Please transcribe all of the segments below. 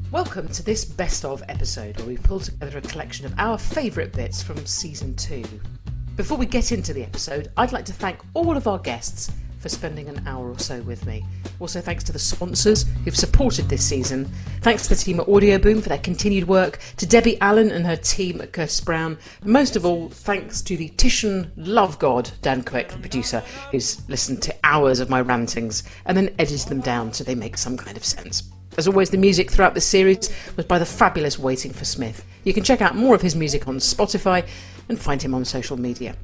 Welcome to this best of episode where we pull together a collection of our favourite bits from season 2. Before we get into the episode, I'd like to thank all of our guests for spending an hour or so with me. Also thanks to the sponsors who've supported this season. Thanks to the team at Audio Boom for their continued work, to Debbie Allen and her team at Curtis Brown. And most of all, thanks to the Titian love god Dan Quick, the producer, who's listened to hours of my rantings and then edited them down so they make some kind of sense. As always, the music throughout this series was by the fabulous Waiting for Smith. You can check out more of his music on Spotify and find him on social media.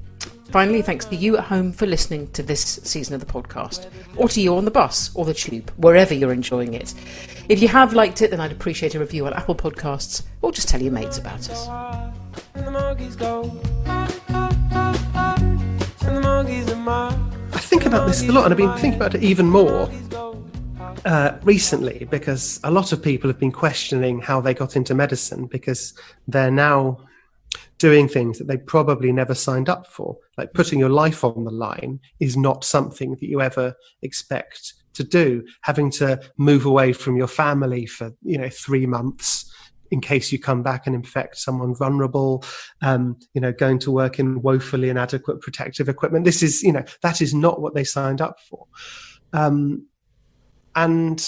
Finally, thanks to you at home for listening to this season of the podcast, or to you on the bus or the tube, wherever you're enjoying it. If you have liked it, then I'd appreciate a review on Apple Podcasts, or just tell your mates about us. I think about this a lot, and I've been thinking about it even more recently, because a lot of people have been questioning how they got into medicine, because they're now doing things that they probably never signed up for. Like putting your life on the line is not something that you ever expect to do. Having to move away from your family for 3 months in case you come back and infect someone vulnerable, going to work in woefully inadequate protective equipment. This is, that is not what they signed up for. And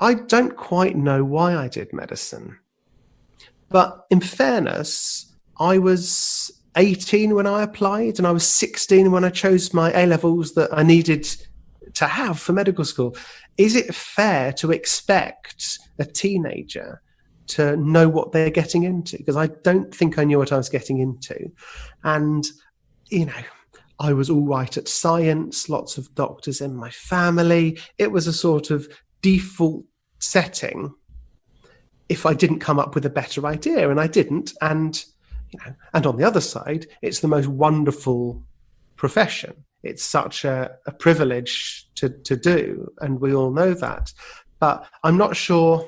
I don't quite know why I did medicine. But in fairness, I was 18 when I applied, and I was 16 when I chose my A-levels that I needed to have for medical school. Is it fair to expect a teenager to know what they're getting into? Because I don't think I knew what I was getting into. And, I was all right at science, lots of doctors in my family. It was a sort of default setting if I didn't come up with a better idea, and I didn't. And on the other side, it's the most wonderful profession. It's such a privilege to do, and we all know that. But I'm not sure.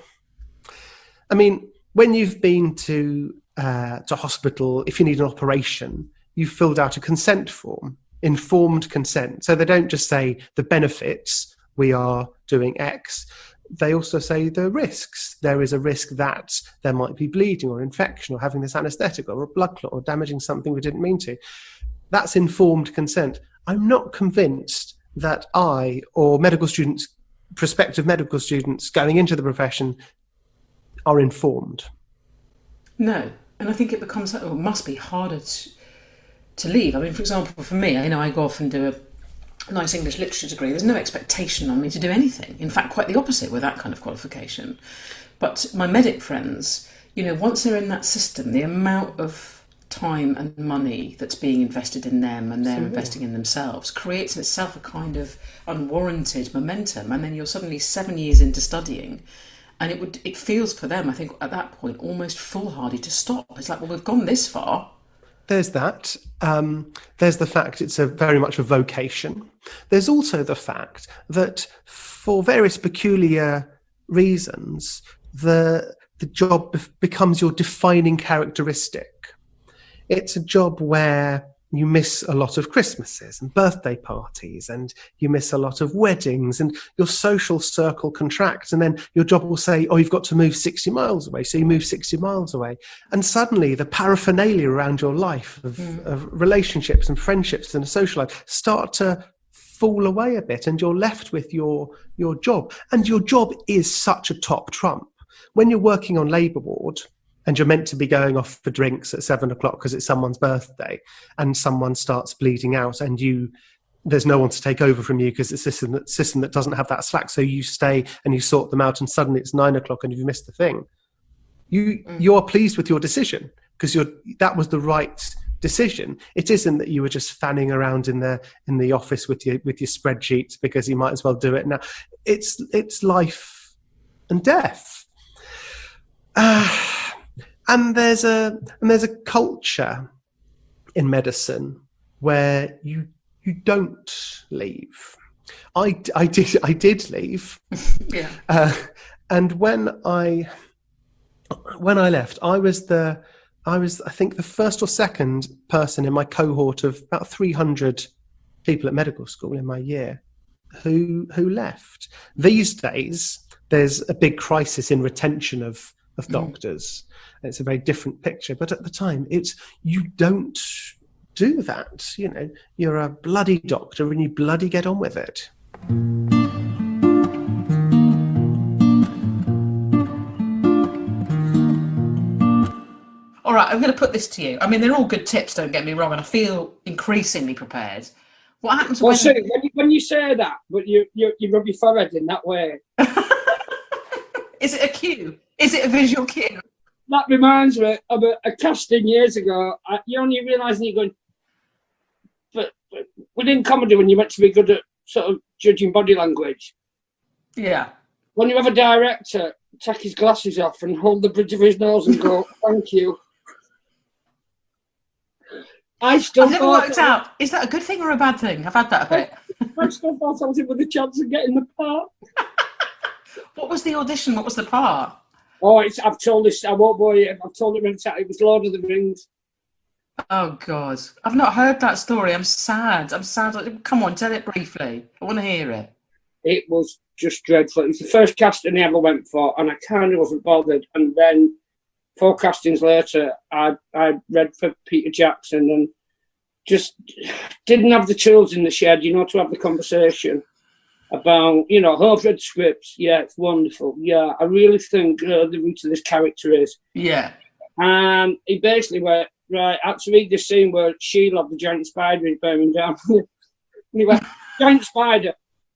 I mean, when you've been to hospital, if you need an operation, you've filled out a consent form, informed consent. So they don't just say the benefits, we are doing X. They also say the risks. There is a risk that there might be bleeding or infection or having this anaesthetic or a blood clot or damaging something we didn't mean to. That's informed consent. I'm not convinced that I or medical students, prospective medical students going into the profession, are informed. No, and I think it must be harder to leave. I mean, for example, for me, I go off and do a nice English literature degree. There's no expectation on me to do anything. In fact, quite the opposite with that kind of qualification. But my medic friends, once they're in that system, the amount of time and money that's being invested in them and they're investing in themselves creates in itself a kind of unwarranted momentum. And then you're suddenly 7 years into studying, and it feels for them, I think, at that point, almost foolhardy to stop. It's like, well, we've gone this far. There's that. There's the fact it's very much a vocation. There's also the fact that for various peculiar reasons, the job becomes your defining characteristic. It's a job where you miss a lot of Christmases and birthday parties, and you miss a lot of weddings, and your social circle contracts, and then your job will say, oh, you've got to move 60 miles away. So you move 60 miles away. And suddenly the paraphernalia around your life of relationships and friendships and a social life start to fall away a bit, and you're left with your job. And your job is such a top trump. When you're working on labour ward, and you're meant to be going off for drinks at 7 o'clock because it's someone's birthday, and someone starts bleeding out, and there's no one to take over from you because it's a system that doesn't have that slack. So you stay and you sort them out, and suddenly it's 9 o'clock and you've missed the thing. You are pleased with your decision because that was the right decision. It isn't that you were just fanning around in the office with your spreadsheets because you might as well do it now. It's life and death. And there's a culture in medicine where you don't leave. I did leave. Yeah. And when I left, I was I think the first or second person in my cohort of about 300 people at medical school in my year who left. These days, there's a big crisis in retention of of doctors. It's a very different picture. But at the time, you don't do that. You know, you're a bloody doctor and you bloody get on with it. All right, I'm going to put this to you. I mean, they're all good tips, don't get me wrong, and I feel increasingly prepared. What happens when you say that, but you rub your forehead in that way? Is it a cue? Is it a visual cue? That reminds me of a casting years ago. You only realise you're going, but within comedy, when you're meant to be good at sort of judging body language. Yeah. When you have a director take his glasses off and hold the bridge of his nose and go, thank you. I've never worked out. Is that a good thing or a bad thing? I've had that a bit. I still thought I was in with a chance of getting the part. What was the audition? What was the part? Oh, I've told this. I won't bore you. I've told it many times. It was Lord of the Rings. Oh God, I've not heard that story. I'm sad. Come on, tell it briefly. I want to hear it. It was just dreadful. It was the first casting I ever went for, and I kind of wasn't bothered. And then 4 castings later, I read for Peter Jackson and just didn't have the tools in the shed, to have the conversation about, I've read scripts. Yeah, it's wonderful. Yeah, I really think the root of this character is. Yeah. And he basically went, right, I had to read this scene where Sheila, the giant spider, is bearing down. And he went, giant spider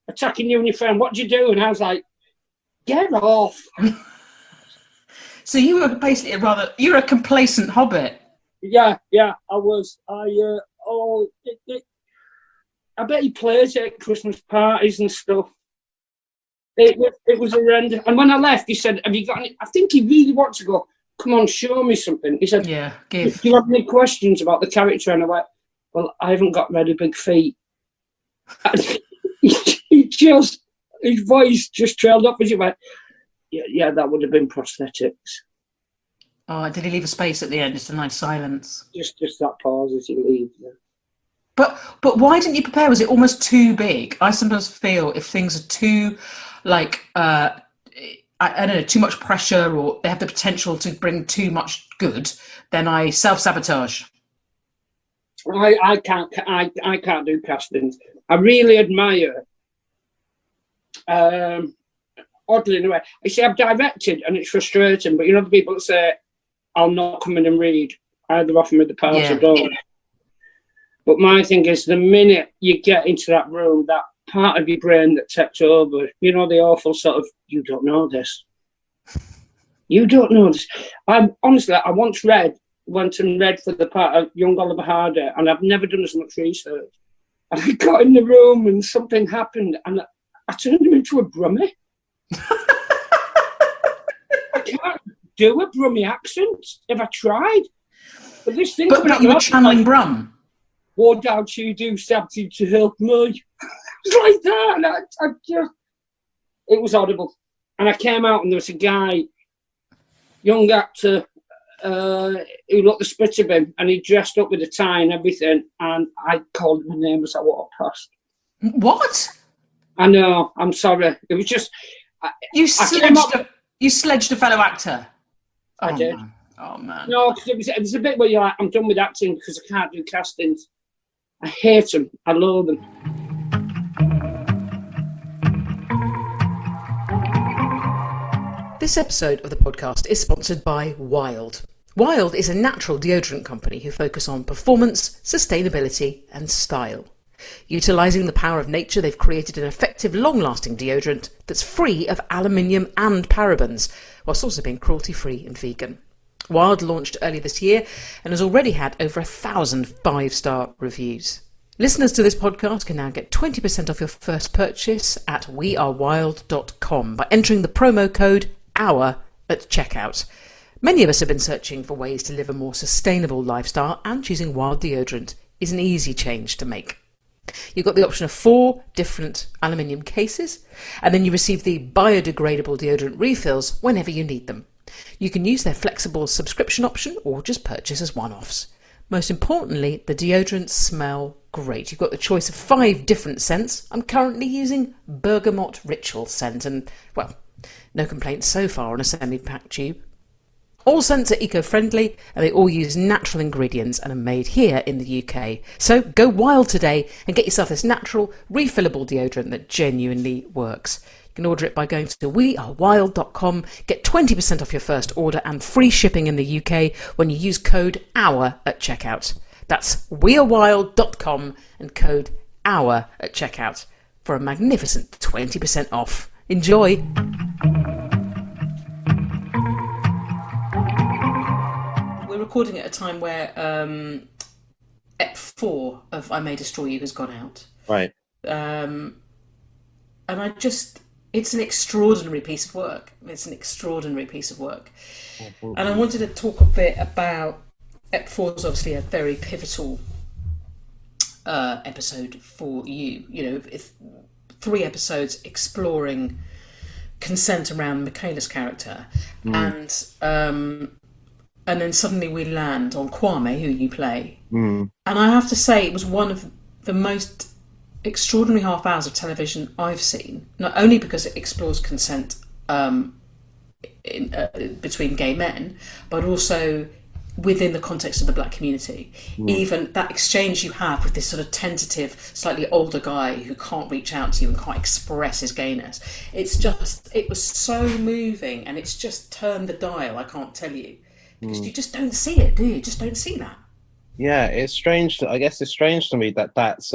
attacking you and your friend, what do you do? And I was like, get off. So you were basically you're a complacent hobbit. Yeah, I was. I bet he plays it at Christmas parties and stuff. It was horrendous. And when I left, he said, have you got any? I think he really wanted to go, come on, show me something. He said, yeah, do you have any questions about the character? And I went, well, I haven't got really big feet. And his voice just trailed up as he went, yeah, that would have been prosthetics. Oh, did he leave a space at the end? Just a nice silence. Just that pause as he leaves. Yeah. But why didn't you prepare? Was it almost too big? I sometimes feel if things are too, I don't know, too much pressure, or they have the potential to bring too much good, then I self-sabotage. I can't do castings. I really admire. Oddly in a way, I see I've directed and it's frustrating, but the people that say I'll not come in and read, either offer me the part or don't. But my thing is, the minute you get into that room, that part of your brain that takes over, the awful sort of, you don't know this. You don't know this. I once went and read for the part of young Oliver Hardy, and I've never done as much research. And I got in the room and something happened, and I turned him into a Brummie. I can't do a Brummie accent if I tried. But this thing. But you were channeling Brum. What don't you do something to help me? It was like that, and I just, it was audible. And I came out, and there was a guy, young actor, who looked the spit of him, and he dressed up with a tie and everything, and I called him a name as I walked past. What? I know. I'm sorry. It was just. You sledged a fellow actor. I did. Man. Oh man. No, because it was a bit where you're like, I'm done with acting because I can't do castings. I hate them. I loathe them. This episode of the podcast is sponsored by Wild. Wild is a natural deodorant company who focus on performance, sustainability, and style. Utilising the power of nature, they've created an effective, long-lasting deodorant that's free of aluminium and parabens, whilst also being cruelty-free and vegan. Wild launched earlier this year and has already had over 1,000 5-star reviews. Listeners to this podcast can now get 20% off your first purchase at wearewild.com by entering the promo code HOUR at checkout. Many of us have been searching for ways to live a more sustainable lifestyle, and choosing Wild deodorant is an easy change to make. You've got the option of 4 different aluminium cases, and then you receive the biodegradable deodorant refills whenever you need them. You can use their flexible subscription option or just purchase as one-offs. Most importantly, the deodorants smell great. You've got the choice of 5 different scents. I'm currently using Bergamot Ritual scent, and, well, no complaints so far on a semi-packed tube. All scents are eco-friendly and they all use natural ingredients and are made here in the UK. So go wild today and get yourself this natural, refillable deodorant that genuinely works. You can order it by going to wearewild.com, get 20% off your first order and free shipping in the UK when you use code HOUR at checkout. That's wearewild.com and code HOUR at checkout for a magnificent 20% off. Enjoy! We're recording at a time where Ep 4 of I May Destroy You has gone out. Right. And it's an extraordinary piece of work. And I wanted to talk a bit about Ep 4 is obviously a very pivotal episode for you. You know, 3 episodes exploring consent around Michaela's character, and then suddenly we land on Kwame, who you play. And I have to say, it was one of the most extraordinary half hours of television I've seen. Not only because it explores consent between gay men, but also within the context of the black community. Even that exchange you have with this sort of tentative, slightly older guy who can't reach out to you and can't express his gayness. It was so moving, and it's just turned the dial, I can't tell you. Because you just don't see it, do you? You just don't see that. Yeah, it's strange. I guess it's strange to me that that's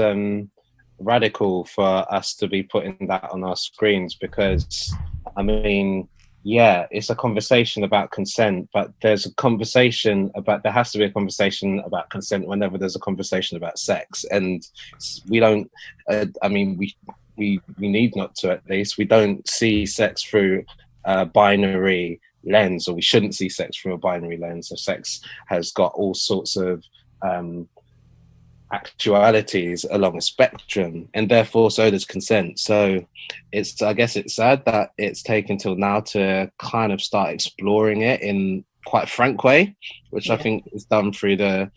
radical for us to be putting that on our screens, because, I mean, yeah, it's a conversation about consent, but there has to be a conversation about consent whenever there's a conversation about sex. And we don't, we need not to, at least. We don't see sex through a binary lens, or we shouldn't see sex through a binary lens. So sex has got all sorts of actualities along a spectrum, and therefore so does consent. So I guess it's sad that it's taken till now to kind of start exploring it in quite a frank way, which I think is done through the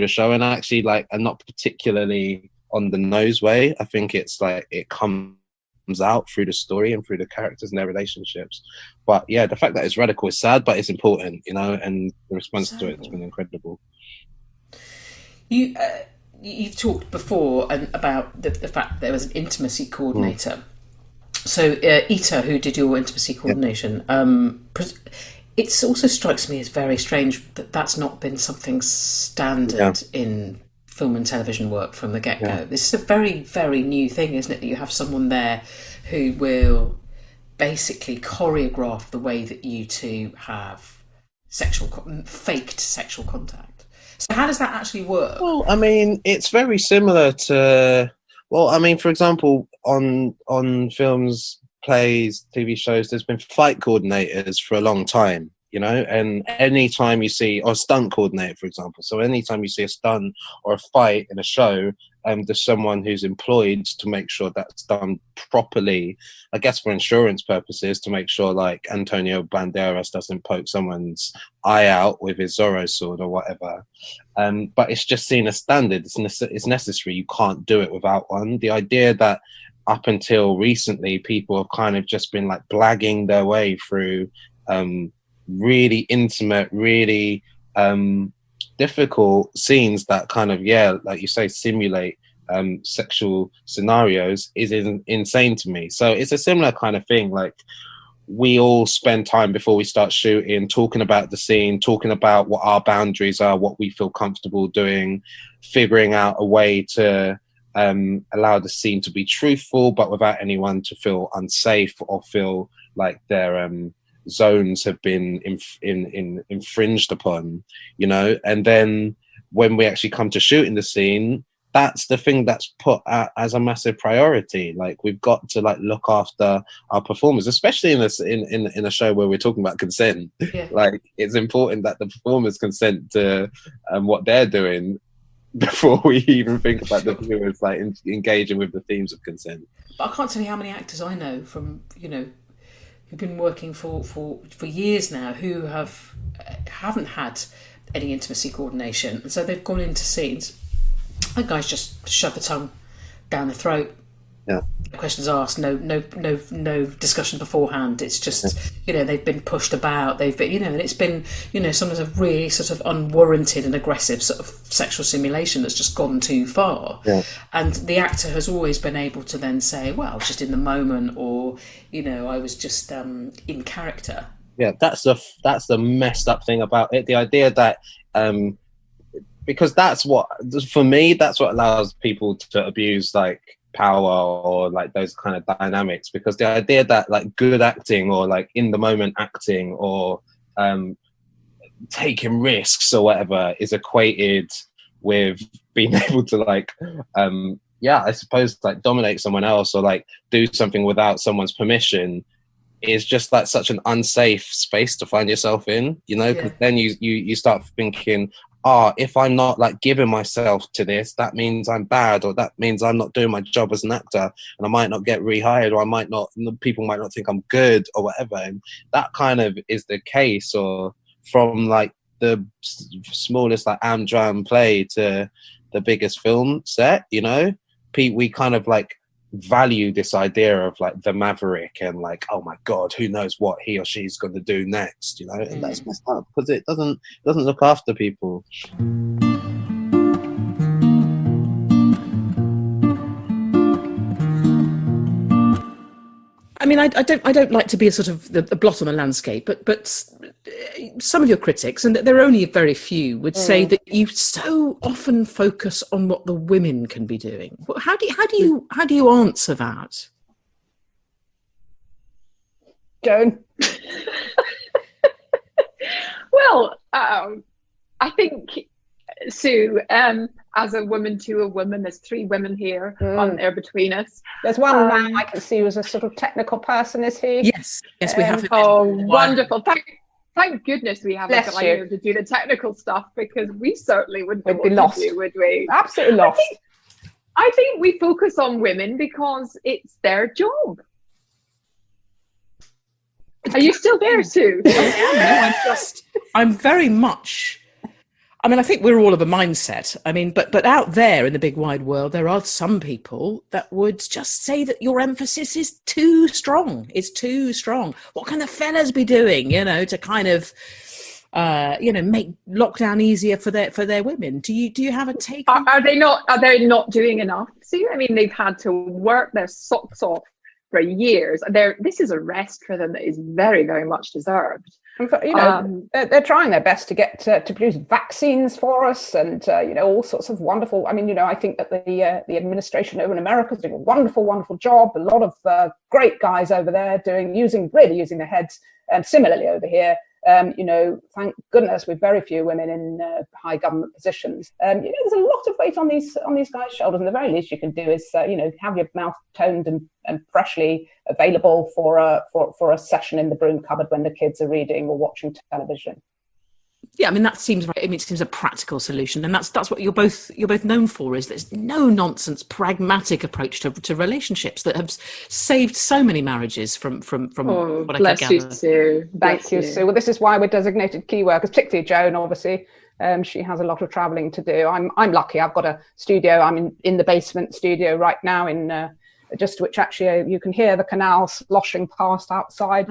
show, and actually like a not particularly on the nose way. I think it's like it comes out through the story and through the characters and their relationships. But yeah, the fact that it's radical is sad, but it's important, you know, and the response to it has been incredible. You've talked before about the fact that there was an intimacy coordinator. So Ita, who did your intimacy coordination, it also strikes me as very strange that that's not been something standard in film and television work from the get-go. Yeah. This is a very, very new thing, isn't it? That you have someone there who will basically choreograph the way that you two have faked sexual contact. So how does that actually work? Well, I mean, it's very similar to, for example, on films, plays, TV shows, there's been fight coordinators for a long time, you know, and any time you see, or stunt coordinator, for example. So anytime you see a stunt or a fight in a show, there's someone who's employed to make sure that's done properly, I guess for insurance purposes, to make sure like Antonio Banderas doesn't poke someone's eye out with his Zorro sword or whatever. But it's just seen as standard. It's necessary. You can't do it without one. The idea that up until recently, people have kind of just been like blagging their way through really intimate, really difficult scenes that kind of, like you say, simulate sexual scenarios is insane to me. So it's a similar kind of thing. Like, we all spend time before we start shooting talking about the scene, talking about what our boundaries are, what we feel comfortable doing, figuring out a way to allow the scene to be truthful, but without anyone to feel unsafe or feel like their zones have been infringed upon, you know. And then when we actually come to shooting the scene, that's the thing that's put as a massive priority. Like, we've got to like look after our performers, especially in a show where we're talking about consent. Yeah. Like, it's important that the performers consent to what they're doing before we even think about the viewers like engaging with the themes of consent. But I can't tell you how many actors I know from, you know, who've been working for years now, who haven't had any intimacy coordination, and so they've gone into scenes. That guy's just shoved the tongue down the throat Yeah. Questions asked, no discussion beforehand. It's just, they've been pushed about, they've been, and it's been, sometimes a really sort of unwarranted and aggressive sort of sexual simulation that's just gone too far. Yeah. And the actor has always been able to then say, well, I was just in the moment, or, I was just in character. Yeah, that's the messed up thing about it. The idea that, because that's what allows people to abuse, like, power or like those kind of dynamics, because the idea that like good acting or like in the moment acting or taking risks or whatever is equated with being able to like I suppose like dominate someone else or like do something without someone's permission is just like such an unsafe space to find yourself in, because then you start thinking, if I'm not like giving myself to this, that means I'm bad, or that means I'm not doing my job as an actor, and I might not get rehired, or people might not think I'm good, or whatever. And that kind of is the case, or from like the smallest like Amdram play to the biggest film set, we kind of like value this idea of like the maverick and like, oh my god, who knows what he or she's going to do next, and that's messed up because it doesn't look after people. I mean, I don't like to be a sort of the blot on the landscape, but some of your critics, and there are only very few, would say that you so often focus on what the women can be doing. How do you answer that? Joan. Well, I think, Sue, as a woman to a woman, there's 3 women here on there between us. There's one man I can see who's a sort of technical person, is he? Yes, we have him. Oh, wonderful. Thank goodness we have a guy here to do the technical stuff, because we certainly wouldn't be lost, would we? Absolutely lost. I think we focus on women because it's their job. Are you still there, Sue? I'm very much. I mean, I think we're all of a mindset. I mean, but out there in the big wide world, there are some people that would just say that your emphasis is too strong. It's too strong. What can the fellas be doing, to kind of, make lockdown easier for their women? Do you have a take? Are they not doing enough? See, I mean, they've had to work their socks off for years. This is a rest for them that is very, very much deserved. They're trying their best to get to produce vaccines for us, and all sorts of wonderful. I mean, I think that the administration over in America is doing a wonderful, wonderful job. A lot of great guys over there using their heads. And similarly over here, thank goodness with very few women in high government positions. There's a lot of weight on these guys' shoulders, and the very least you can do is have your mouth toned and freshly available for a session in the broom cupboard when the kids are reading or watching television. Yeah, I mean that seems right. I mean, it seems a practical solution, and that's what you're both known for. Is there's no nonsense, pragmatic approach to relationships that have saved so many marriages from what I can gather. You, Sue. Thank you, Sue. Well, this is why we're designated key workers, particularly Joan. Obviously, she has a lot of travelling to do. I'm lucky. I've got a studio. I'm in the basement studio right now in. Just which actually you can hear the canal sloshing past outside.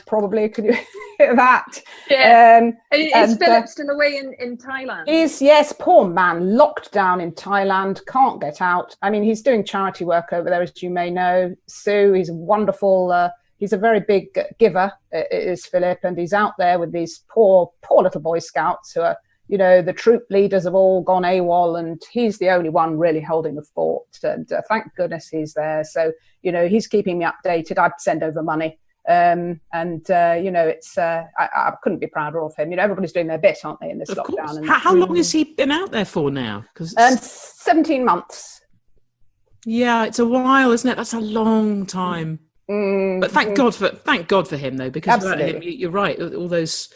Probably could you hear that? Yeah. Is Philip still away in Thailand? Yes, poor man, locked down in Thailand, can't get out. I mean, he's doing charity work over there, as you may know, Sue. He's wonderful. He's a very big giver, is Philip, and he's out there with these poor little Boy Scouts who are. The troop leaders have all gone AWOL, and he's the only one really holding the fort. And thank goodness he's there. So, he's keeping me updated. I'd send over money. It's I couldn't be prouder of him. Everybody's doing their bit, aren't they, in this lockdown? And how long has he been out there for now? 17 months. Yeah, it's a while, isn't it? That's a long time. But thank God for him, though, because without him, you're right. All those.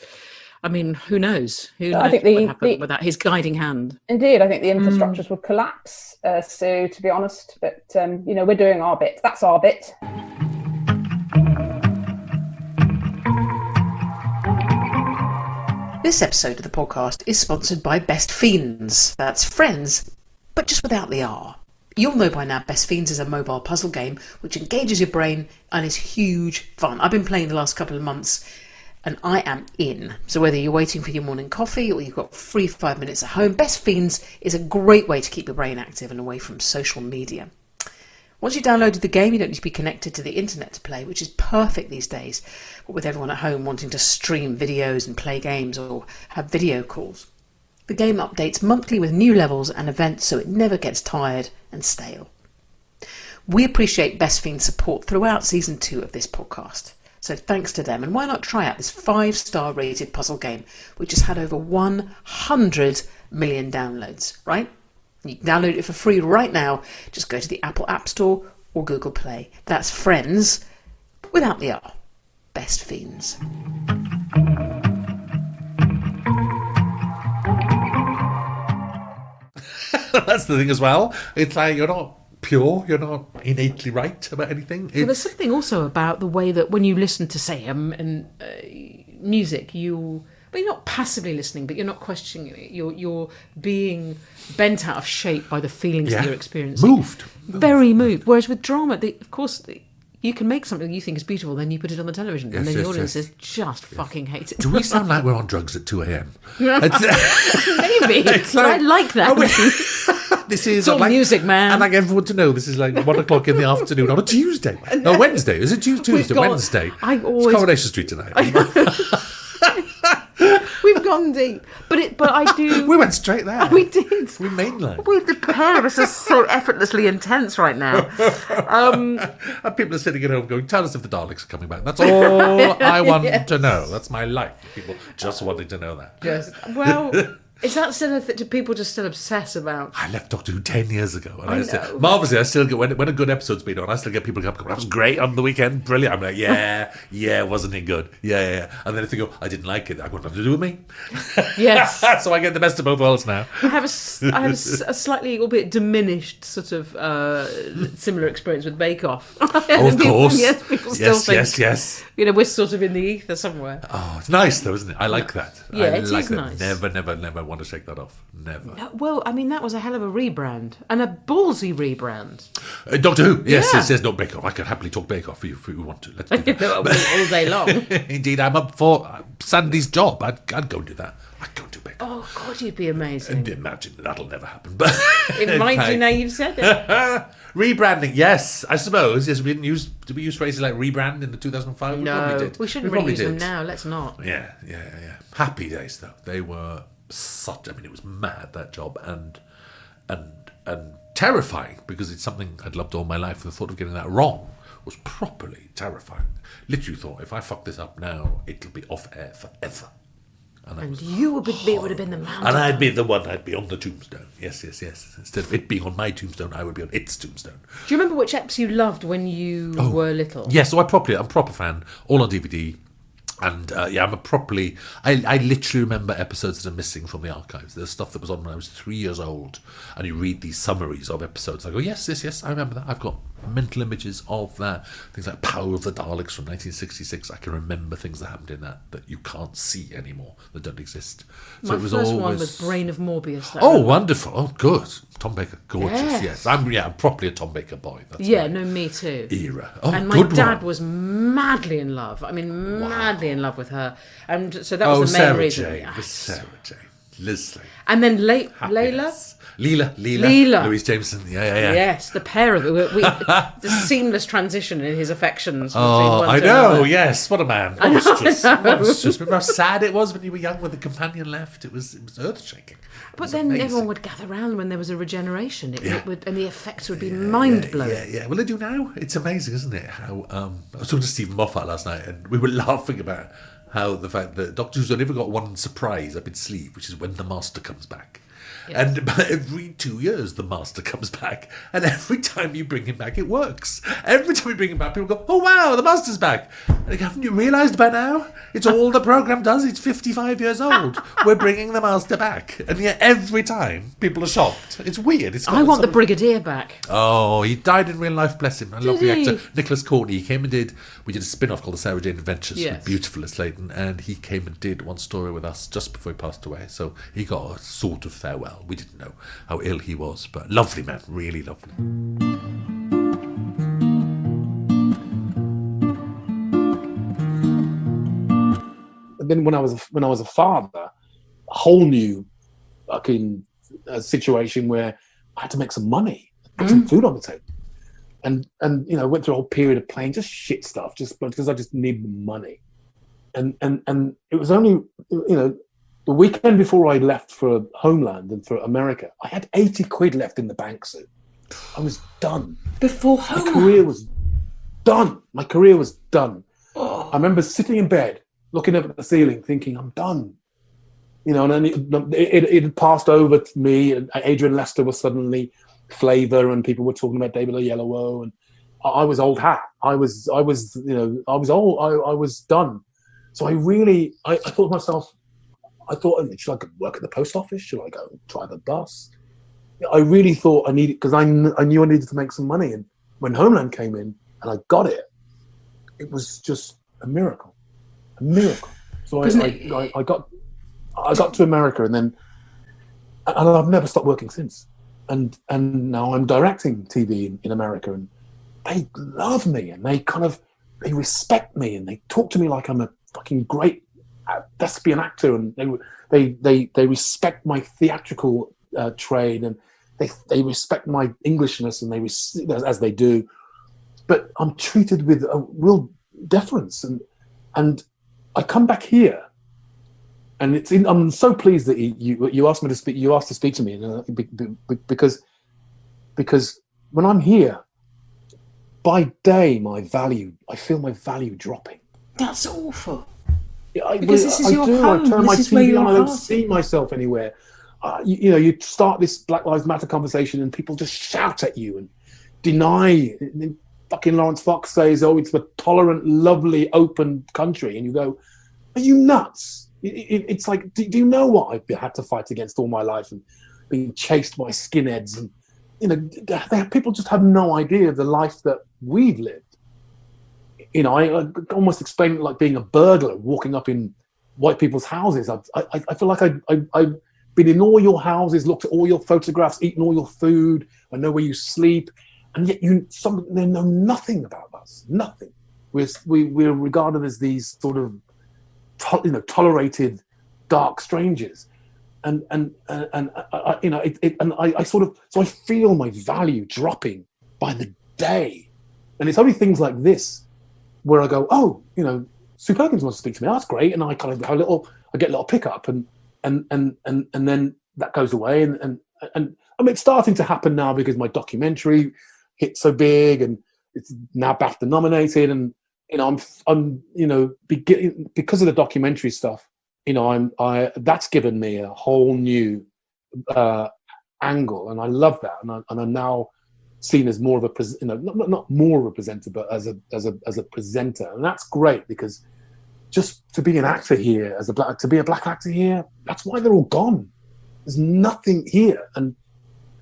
I mean, who knows? I think what happened without his guiding hand? Indeed, I think the infrastructures would collapse, Sue, to be honest. But, we're doing our bit. That's our bit. This episode of the podcast is sponsored by Best Fiends. That's friends, but just without the R. You'll know by now Best Fiends is a mobile puzzle game which engages your brain and is huge fun. I've been playing the last couple of months and I am in. So whether you're waiting for your morning coffee or you've got free 5 minutes at home, Best Fiends is a great way to keep your brain active and away from social media. Once you've downloaded the game, you don't need to be connected to the internet to play, which is perfect these days, with everyone at home wanting to stream videos and play games or have video calls. The game updates monthly with new levels and events, so it never gets tired and stale. We appreciate Best Fiends' support throughout Season 2 of this podcast, so thanks to them. And why not try out this 5-star rated puzzle game, which has had over 100 million downloads, right? You can download it for free right now. Just go to the Apple App Store or Google Play. That's Friends, without the R. Best Fiends. That's the thing as well. It's like you're not pure, you're not innately right about anything. Well, there's something also about the way that when you listen to, say, music, but you're not passively listening, but you're not questioning it. You're being bent out of shape by the feelings that you're experiencing. Moved. Very moved. Whereas with drama, of course, you can make something you think is beautiful, then you put it on the television, and then the audience just fucking hates it. Do we sound like we're on drugs at 2 a.m? Maybe. I like that. This is It's all music, man. I'd like everyone to know this is like 1 o'clock in the afternoon on a Tuesday. No, Wednesday. Is it Tuesday? Wednesday. It's Coronation Street tonight. We've gone deep. But I do... We went straight there. We did. We mainlined. The pair of us are so effortlessly intense right now. And people are sitting at home going, tell us if the Daleks are coming back. That's all I want to know. That's my life. People just wanting to know that. Yes. Well... Is that still do people just still obsess about? I left Doctor Who 10 years ago. And marvellously, I still get, when a good episode's been on, I still get people come, that was great on the weekend, brilliant. I'm like, yeah, wasn't it good? Yeah. And then if they go, I didn't like it, I got nothing to do with me. Yes. So I get the best of both worlds now. I have a slightly, albeit diminished, sort of similar experience with Bake Off. Oh, of course. Yes, people still think, yes. We're sort of in the ether somewhere. Oh, it's nice though, isn't it? I like that. Yeah, it is nice. Never want to shake that off. Never. No, well, I mean, that was a hell of a rebrand. And a ballsy rebrand. Doctor Who, yes, not Bake Off. I can happily talk Bake Off if we want to. Let's do that. all day long. Indeed, I'm up for Sandy's job. I'd go and do that. I'd go and do Bake Off. Oh, God, you'd be amazing. And imagine that'll never happen. But it might, now you've said it. Rebranding, yes, I suppose. Yes, did we use phrases like rebrand in the 2005? No, we probably did. We shouldn't really use them now. Let's not. Yeah. Happy days though. They were it was mad, that job, and terrifying, because it's something I'd loved all my life. The thought of getting that wrong was properly terrifying. Literally thought, if I fuck this up now, it'll be off air forever. And you would have been the man. And I'd be the one, I'd be on the tombstone. Yes. Instead of it being on my tombstone, I would be on its tombstone. Do you remember which eps you loved when you were little? Yes, I'm a proper fan, all on DVD. And I literally remember episodes that are missing from the archives. There's stuff that was on when I was 3 years old, and you read these summaries of episodes. I go, yes, I remember that. I've got mental images of that. Things like Power of the Daleks from 1966. I can remember things that happened in that you can't see anymore, that don't exist. So My it was first always... one was Brain of Morbius. Wonderful. Oh, good. Tom Baker, gorgeous. Yes. I'm properly a Tom Baker boy. That's me too. Era. Oh, and my dad was madly in love. Madly in love with her. And so that was the main reason. Sarah Jane. Leslie. And then Layla. Leela. Louise Jameson. Yeah. Yes, the pair of them. The seamless transition in his affections. Oh, I know. Yes, what a man. Monstrous. Remember how sad it was when you were young when the companion left? It was earth-shaking. But then amazing. Everyone would gather around when there was a regeneration. It would, and the effects would be mind-blowing. Yeah. Well, they do now. It's amazing, isn't it? How I was talking to Stephen Moffat last night, and we were laughing about how the fact that Doctor Who's only ever got one surprise up its sleeve, which is when the Master comes back. Yeah. And every 2 years, the Master comes back. And every time you bring him back, it works. Every time you bring him back, people go, oh, wow, the Master's back. Like, haven't you realised by now? It's all the programme does. It's 55 years old. We're bringing the master back. And yet every time people are shocked. It's weird. I want the Brigadier back. Oh, he died in real life, bless him. I love the he? actor. Nicholas Courtney. He came and we did a spin-off called The Sarah Jane Adventures Yes. with beautiful Liz Sladen, and he came and did one story with us just before he passed away. So he got a sort of farewell. We didn't know how ill he was, but lovely man, really lovely. And then when I was a father, a whole new fucking situation where I had to make some money, put some food on the table, and went through a whole period of playing just shit stuff, just because I just needed the money, and it was only the weekend before I left for Homeland and for America, I had 80 quid left in the bank, Sue. I was done. Before My Homeland? career was done. My career was done. I remember sitting in bed, looking up at the ceiling, thinking, I'm done. And then it had passed over to me, and Adrian Lester was suddenly Flavor, and people were talking about David Oyelowo, and I was old hat. I was old. I was done. So I thought to myself, should I go work at the post office? Should I go drive a bus? I really thought I needed, because I knew I needed to make some money. And when Homeland came in and I got it, it was just a miracle. So I got to America, and I've never stopped working since. And now I'm directing TV in America, and they love me, and they respect me, and they talk to me like I'm a fucking great thespian actor, and they respect my theatrical trade, and they respect my Englishness, and as they do. But I'm treated with a real deference, and I come back here, and I'm so pleased that you asked me to speak. You asked to speak to me, because when I'm here, by day I feel my value dropping. That's awful. Because this is your home. I turn my This is where TV your on. I don't heart see myself anywhere. You start this Black Lives Matter conversation, and people just shout at you and deny. Fucking Lawrence Fox says, "Oh, it's a tolerant, lovely, open country," and you go, "Are you nuts?" It's like, do you know what I've had to fight against all my life, and being chased by skinheads, and people just have no idea of the life that we've lived. I almost explain it like being a burglar walking up in white people's houses. I feel like I've been in all your houses, looked at all your photographs, eaten all your food, I know where you sleep, and yet they know nothing about us. Nothing. We're regarded as these sort of tolerated dark strangers, and I feel my value dropping by the day, and it's only things like this where I go, oh, Sue Perkins wants to speak to me. Oh, that's great, and I kind of I get a little pickup, and then that goes away, and I mean, it's starting to happen now because my documentary hit so big, and it's now BAFTA nominated, and I'm because of the documentary stuff, that's given me a whole new angle, and I love that, and I'm now seen as more of a not more of a presenter, but as a presenter, and that's great, because just to be an actor here, to be a black actor here, that's why they're all gone. There's nothing here, and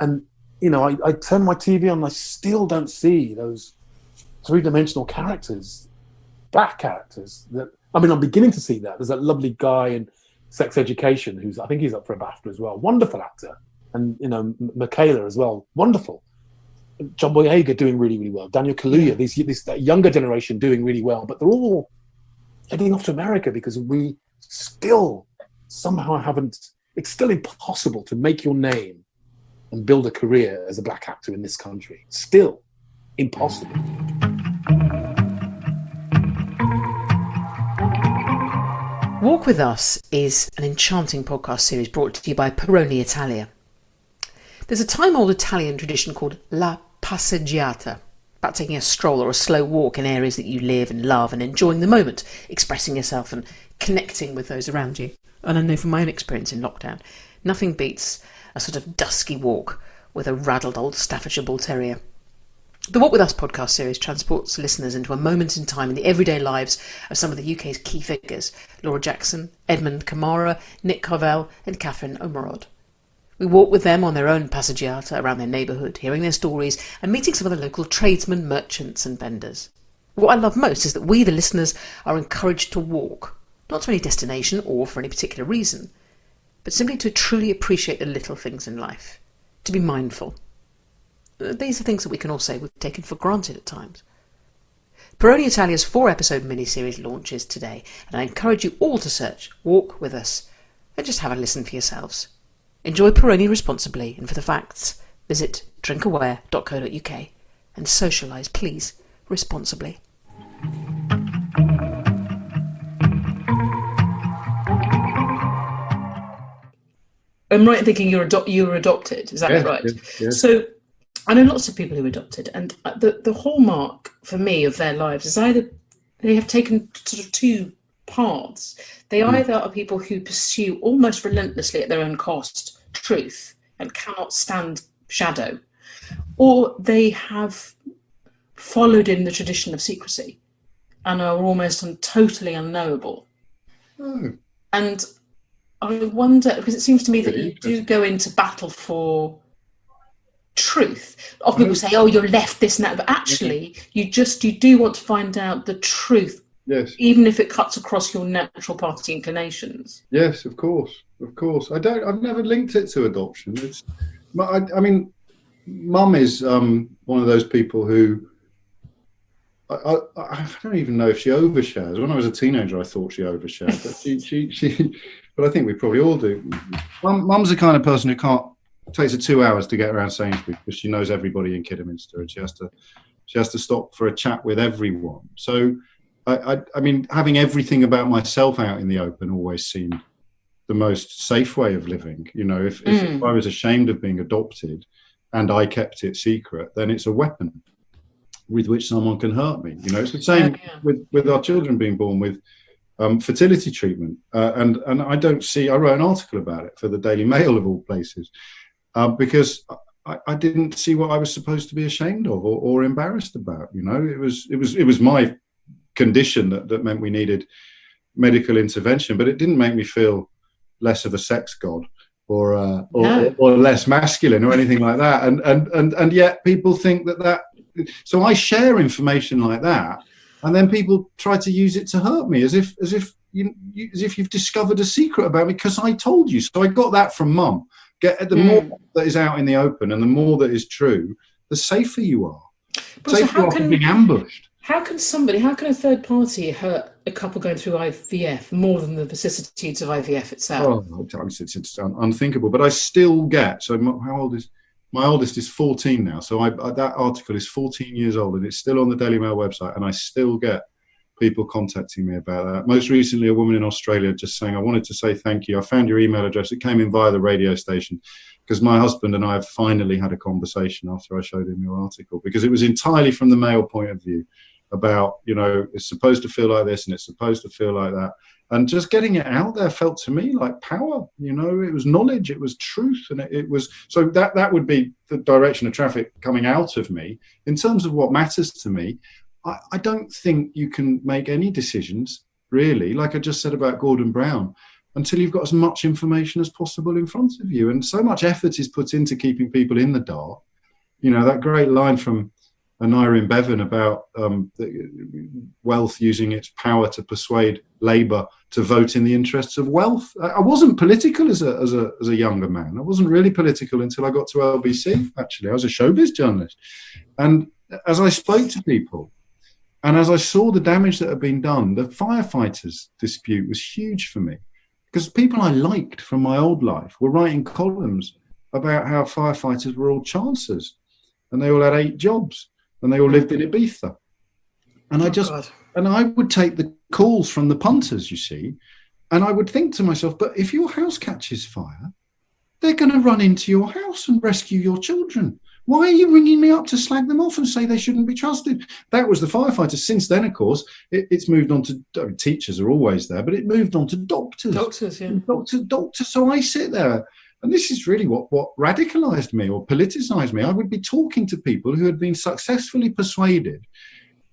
I turn my TV on, and I still don't see those three-dimensional characters, black characters. I'm beginning to see that. There's that lovely guy in Sex Education I think he's up for a BAFTA as well. Wonderful actor, and Michaela as well. Wonderful. John Boyega doing really, really well. Daniel Kaluuya, this younger generation doing really well, but they're all heading off to America because we still somehow haven't. It's still impossible to make your name and build a career as a black actor in this country. Still impossible. Walk With Us is an enchanting podcast series brought to you by Peroni Italia. There's a time-old Italian tradition called La Passeggiata, about taking a stroll or a slow walk in areas that you live and love and enjoying the moment, expressing yourself and connecting with those around you. And I know from my own experience in lockdown, nothing beats a sort of dusky walk with a raddled old Staffordshire Bull Terrier. The Walk With Us podcast series transports listeners into a moment in time in the everyday lives of some of the UK's key figures: Laura Jackson, Edmund Kamara, Nick Carvell and Catherine Omerod. We walk with them on their own passeggiata around their neighbourhood, hearing their stories and meeting some of the local tradesmen, merchants and vendors. What I love most is that we, the listeners, are encouraged to walk, not to any destination or for any particular reason, but simply to truly appreciate the little things in life, to be mindful. These are things that we can all say we've taken for granted at times. Peroni Italia's 4-episode mini-series launches today, and I encourage you all to search Walk With Us and just have a listen for yourselves. Enjoy Peroni responsibly, and for the facts, visit drinkaware.co.uk and socialise, please, responsibly. I'm right in thinking you were adopted, is that right? Yes. So I know lots of people who are adopted, and the hallmark for me of their lives is either they have taken sort of two paths. They either are people who pursue almost relentlessly at their own cost truth and cannot stand shadow, or they have followed in the tradition of secrecy and are almost totally unknowable. And I wonder, because it seems to me that you do go into battle for truth. Often people say, oh, you're left this and that, but actually you do want to find out the truth. Yes. Even if it cuts across your natural party inclinations. Yes, of course. I've never linked it to adoption. I mean, Mum is one of those people who I don't even know if she overshares. When I was a teenager, I thought she overshared, but she but I think we probably all do. Mum's the kind of person who takes her 2 hours to get around Sainsbury's because she knows everybody in Kidderminster, and she has to stop for a chat with everyone. So I mean, having everything about myself out in the open always seemed the most safe way of living. You know, if I was ashamed of being adopted and I kept it secret, then it's a weapon with which someone can hurt me. You know, it's the same with our children being born with fertility treatment. And I wrote an article about it for the Daily Mail of all places, because I didn't see what I was supposed to be ashamed of or embarrassed about. You know, it was my condition that meant we needed medical intervention, but it didn't make me feel less of a sex god or less masculine or anything like that. And yet people think that. So I share information like that, and then people try to use it to hurt me, as if you've discovered a secret about me because I told you. So I got that from Mum. The more that is out in the open and the more that is true, the safer you are. Safer you are from being ambushed. How can a third party hurt a couple going through IVF more than the vicissitudes of IVF itself? Oh, it's unthinkable. But I still get. So my oldest is 14 now. So that article is 14 years old, and it's still on the Daily Mail website, and I still get people contacting me about that. Most recently, a woman in Australia just saying, I wanted to say thank you. I found your email address. It came in via the radio station because my husband and I have finally had a conversation after I showed him your article, because it was entirely from the male point of view about, you know, it's supposed to feel like this and it's supposed to feel like that. And just getting it out there felt to me like power. You know, it was knowledge, it was truth, and it was, so that would be the direction of traffic coming out of me. In terms of what matters to me, I don't think you can make any decisions, really, like I just said about Gordon Brown, until you've got as much information as possible in front of you. And so much effort is put into keeping people in the dark. You know, that great line from Anira Bevan about wealth using its power to persuade Labour to vote in the interests of wealth. I wasn't political as a younger man. I wasn't really political until I got to LBC, actually. I was a showbiz journalist. And as I spoke to people, and as I saw the damage that had been done, the firefighters dispute was huge for me, because people I liked from my old life were writing columns about how firefighters were all chancers, and they all had 8 jobs, and they all lived in Ibiza. And I would take the calls from the punters, you see, and I would think to myself, but if your house catches fire, they're going to run into your house and rescue your children. Why are you ringing me up to slag them off and say they shouldn't be trusted? That was the firefighters. Since then, of course, it's moved on to, I mean, teachers are always there, but it moved on to doctors. Doctors, yeah. Doctors. So I sit there And this is really what radicalized me or politicized me. I would be talking to people who had been successfully persuaded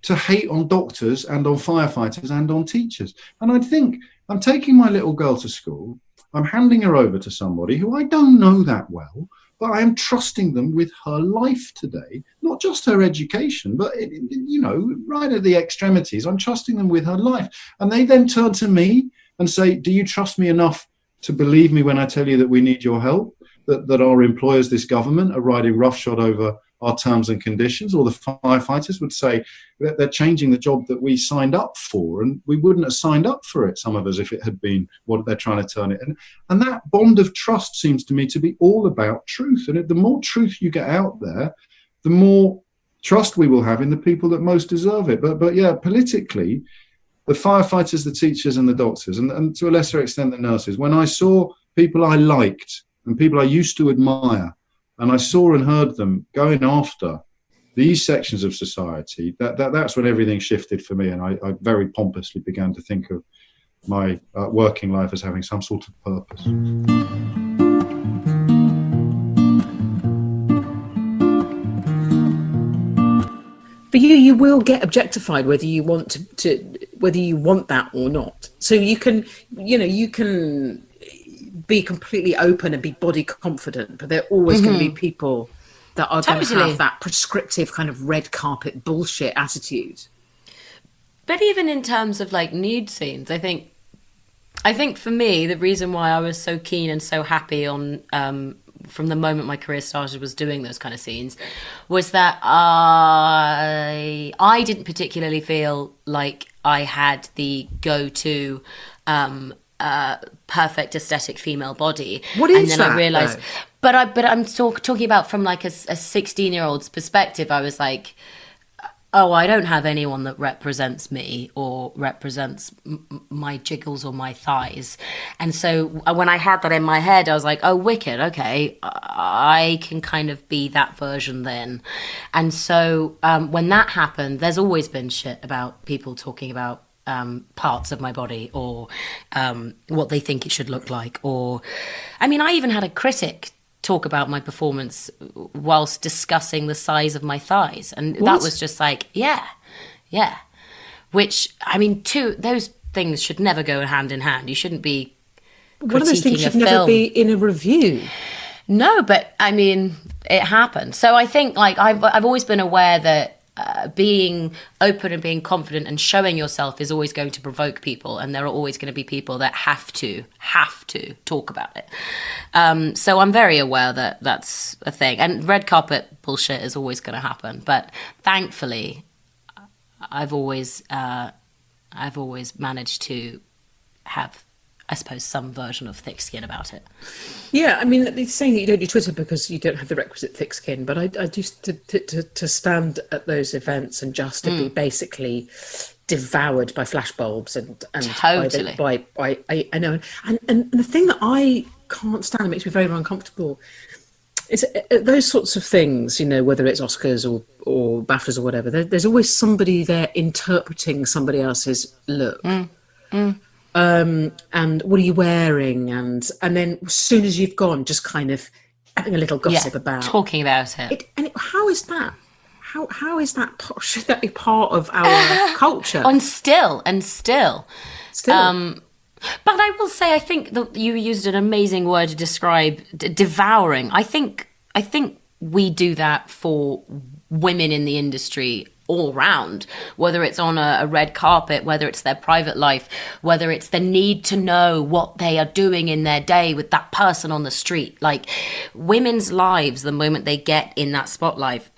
to hate on doctors and on firefighters and on teachers. And I'd think, I'm taking my little girl to school, I'm handing her over to somebody who I don't know that well, but I am trusting them with her life today, not just her education, but, right at the extremities, I'm trusting them with her life. And they then turn to me and say, do you trust me enough to believe me when I tell you that we need your help, that our employers, this government, are riding roughshod over our terms and conditions? Or the firefighters would say that they're changing the job that we signed up for, and we wouldn't have signed up for it, some of us, if it had been what they're trying to turn it. And that bond of trust seems to me to be all about truth. And the more truth you get out there, the more trust we will have in the people that most deserve it. But yeah, politically, the firefighters, the teachers and the doctors, and to a lesser extent the nurses, when I saw people I liked and people I used to admire, and I saw and heard them going after these sections of society, that's when everything shifted for me. And I very pompously began to think of my working life as having some sort of purpose. For you, you will get objectified whether you want whether you want that or not. So you can be completely open and be body confident, but there are always going to be people that are going to have that prescriptive kind of red carpet bullshit attitude. But even in terms of like nude scenes, I think for me, the reason why I was so keen and so happy on from the moment my career started was doing those kind of scenes, was that I didn't particularly feel like I had the go-to perfect aesthetic female body. What is and then that, I realized, though? but I'm talking about from like a 16-year-old's perspective. I was like, oh, I don't have anyone that represents me or represents my jiggles or my thighs. And so when I had that in my head, I was like, oh, wicked, okay, I can kind of be that version then. And so when that happened, there's always been shit about people talking about parts of my body or what they think it should look like. Or, I mean, I even had a critic talk about my performance whilst discussing the size of my thighs, and that was just like, yeah, which, I mean, those things should never go hand in hand. You shouldn't be critiquing one of those things a should film. never be in a review. No, but I mean, it happened. So I think like I've always been aware that being open and being confident and showing yourself is always going to provoke people, and there are always going to be people that have to talk about it. So I'm very aware that that's a thing, and red carpet bullshit is always going to happen. But thankfully, I've always managed to have, I suppose, some version of thick skin about it. Yeah, I mean, it's saying that you don't do Twitter because you don't have the requisite thick skin, but I do to stand at those events and just to be basically devoured by flashbulbs and totally I know, and the thing that I can't stand, that makes me very, very uncomfortable, is those sorts of things, you know, whether it's Oscars or BAFTAs or whatever, there's always somebody there interpreting somebody else's look. And what are you wearing? And then as soon as you've gone, just kind of having a little gossip about talking about it. How is that? How is that? Should that be part of our culture? And still. But I will say, I think that you used an amazing word to describe devouring. I think we do that for women in the industry all round, whether it's on a red carpet, whether it's their private life, whether it's the need to know what they are doing in their day with that person on the street. Like, women's lives, the moment they get in that spotlight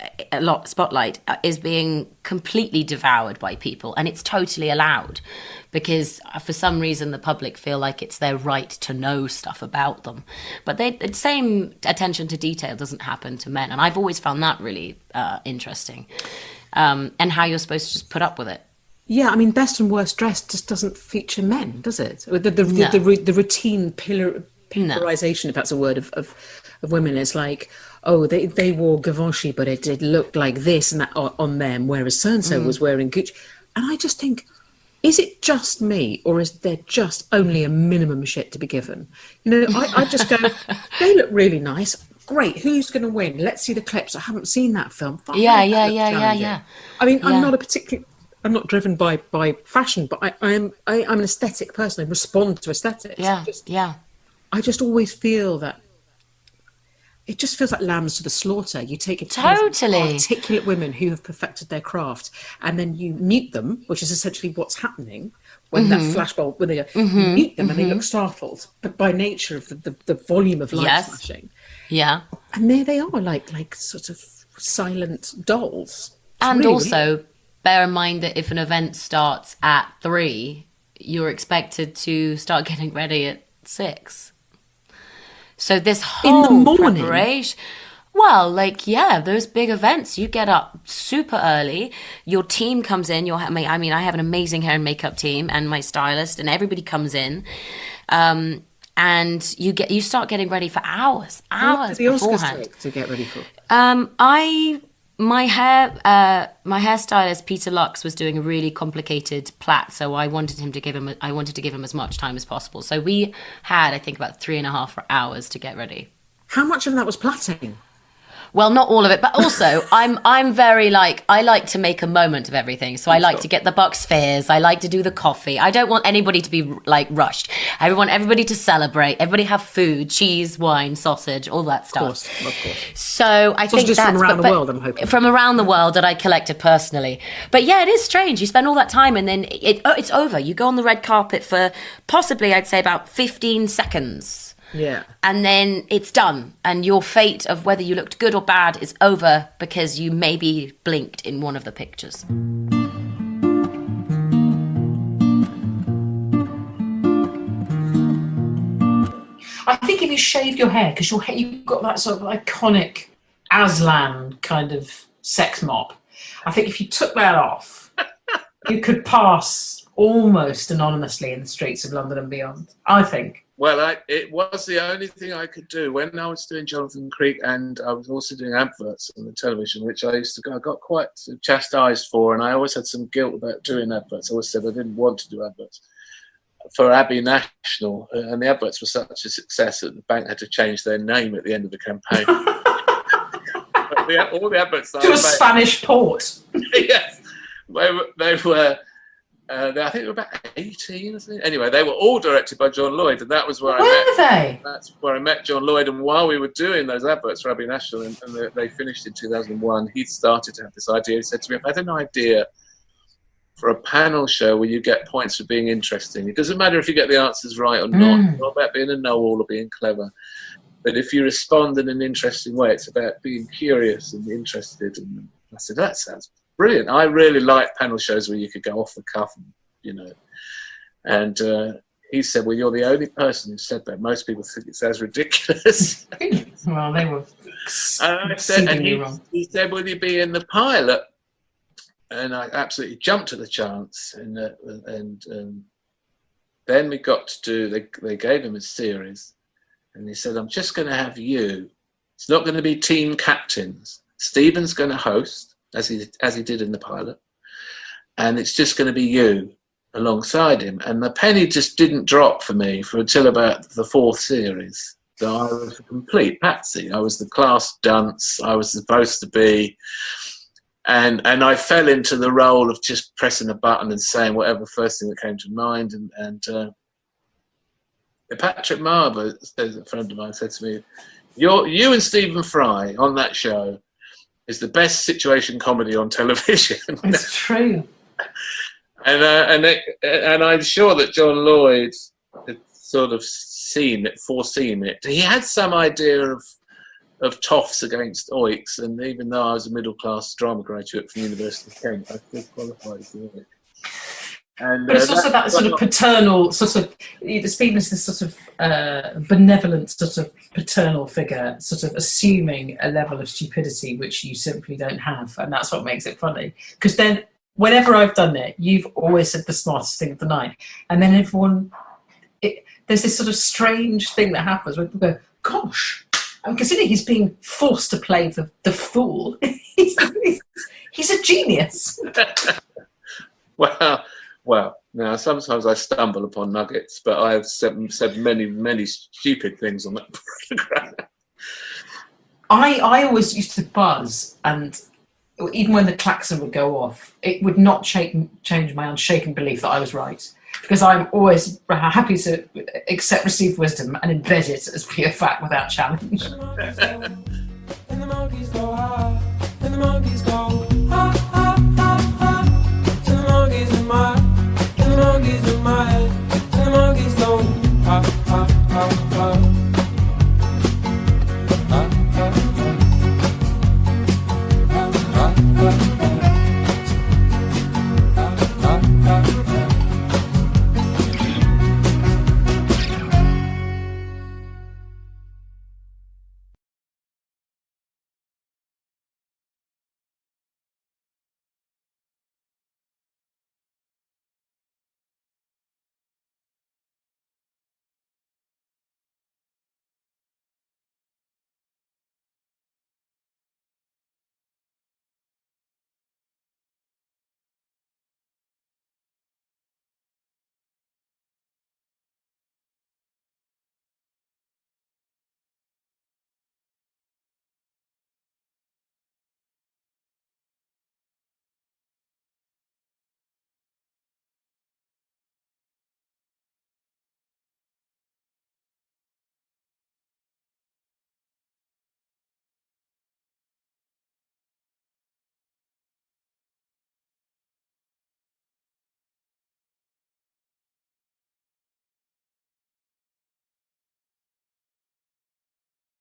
is being completely devoured by people, and it's totally allowed, because for some reason the public feel like it's their right to know stuff about them. But the same attention to detail doesn't happen to men, and I've always found that really interesting. And how you're supposed to just put up with it. Yeah, I mean, best and worst dressed just doesn't feature men, does it? The routine pillarization, if that's a word, of women is like, oh, they wore Givenchy, but it did look like this and that on them, whereas so-and-so was wearing Gucci. And I just think, is it just me, or is there just only a minimum shit to be given? You know, I just go, they look really nice. Great, who's going to win? Let's see the clips. I haven't seen that film. Yeah. I mean, I'm not driven by fashion, but I'm an aesthetic person. I respond to aesthetics. I just always feel that it just feels like lambs to the slaughter. You take articulate women who have perfected their craft, and then you mute them, which is essentially what's happening when that flashbulb, when they you mute them and they look startled, but by nature of the volume of light flashing. Yeah. And there they are, like sort of silent dolls. And really, also, bear in mind that if an event starts at 3, you're expected to start getting ready at 6. So this whole in the morning preparation, well, those big events, you get up super early. Your team comes in. I mean, I have an amazing hair and makeup team, and my stylist, and everybody comes in, and you start getting ready for hours beforehand. To get ready for. My hairstylist Peter Lux was doing a really complicated plait, so I wanted to give him as much time as possible. So we had, I think, about 3.5 hours to get ready. How much of that was plaiting? Well, not all of it, but also I'm very I like to make a moment of everything. So I like to get the Bucks Fizz. I like to do the coffee. I don't want anybody to be rushed. I want everybody to celebrate. Everybody have food, cheese, wine, sausage, all that stuff. Of course. So I think that's from around the world, I'm hoping. From around the world that I collected personally. But yeah, it is strange. You spend all that time and then it's over. You go on the red carpet for possibly, I'd say, about 15 seconds. Yeah. And then it's done. And your fate of whether you looked good or bad is over because you maybe blinked in one of the pictures. I think if you shaved your hair, because you've got that sort of iconic Aslan kind of sex mop, I think if you took that off, you could pass almost anonymously in the streets of London and beyond, I think. Well, it was the only thing I could do when I was doing Jonathan Creek, and I was also doing adverts on the television, which I got quite chastised for, and I always had some guilt about doing adverts. I always said I didn't want to do adverts for Abbey National, and the adverts were such a success that the bank had to change their name at the end of the campaign. All the adverts to a Spanish port. Yes, they were. I think they were about 18 or something. Anyway, they were all directed by John Lloyd, and that was where that's where I met John Lloyd. And while we were doing those adverts for Abbey National, and they finished in 2001, he started to have this idea. He said to me, "I've had an idea for a panel show where you get points for being interesting. It doesn't matter if you get the answers right or not. It's not about being a know-all or being clever. But if you respond in an interesting way, it's about being curious and interested." And I said, "That sounds brilliant." I really like panel shows where you could go off the cuff, and he said, "Well, you're the only person who said that. Most people think it sounds ridiculous." Well, they were he said, "Will you be in the pilot?" And I absolutely jumped at the chance. And then we got to do, they gave him a series, and he said, "I'm just going to have you. It's not going to be team captains. Stephen's going to host, as he did in the pilot, and it's just going to be you alongside him." And the penny just didn't drop for me until about the 4th series. So I was a complete patsy. I was the class dunce I was supposed to be, and I fell into the role of just pressing a button and saying whatever first thing that came to mind. And Patrick Marber, a friend of mine, said to me, "You and Stephen Fry on that show is the best situation comedy on television." It's true. And I'm sure that John Lloyd had sort of foreseen it. He had some idea of toffs against oiks, and even though I was a middle-class drama graduate from the University of Kent, I still qualified for it. But it's also that sort of paternal sort of, Stephen is this sort of benevolent sort of paternal figure, sort of assuming a level of stupidity which you simply don't have, and that's what makes it funny. Because then, whenever I've done it, you've always said the smartest thing of the night, and then there's this sort of strange thing that happens where people go, "Gosh," and considering he's being forced to play the fool, he's a genius. Well, Now, sometimes I stumble upon nuggets, but I have said many stupid things on that program. I always used to buzz, and even when the klaxon would go off, it would not change my unshaken belief that I was right, because I'm always happy to accept received wisdom and embed it as pure fact without challenge. And the monkeys go high, and the monkeys go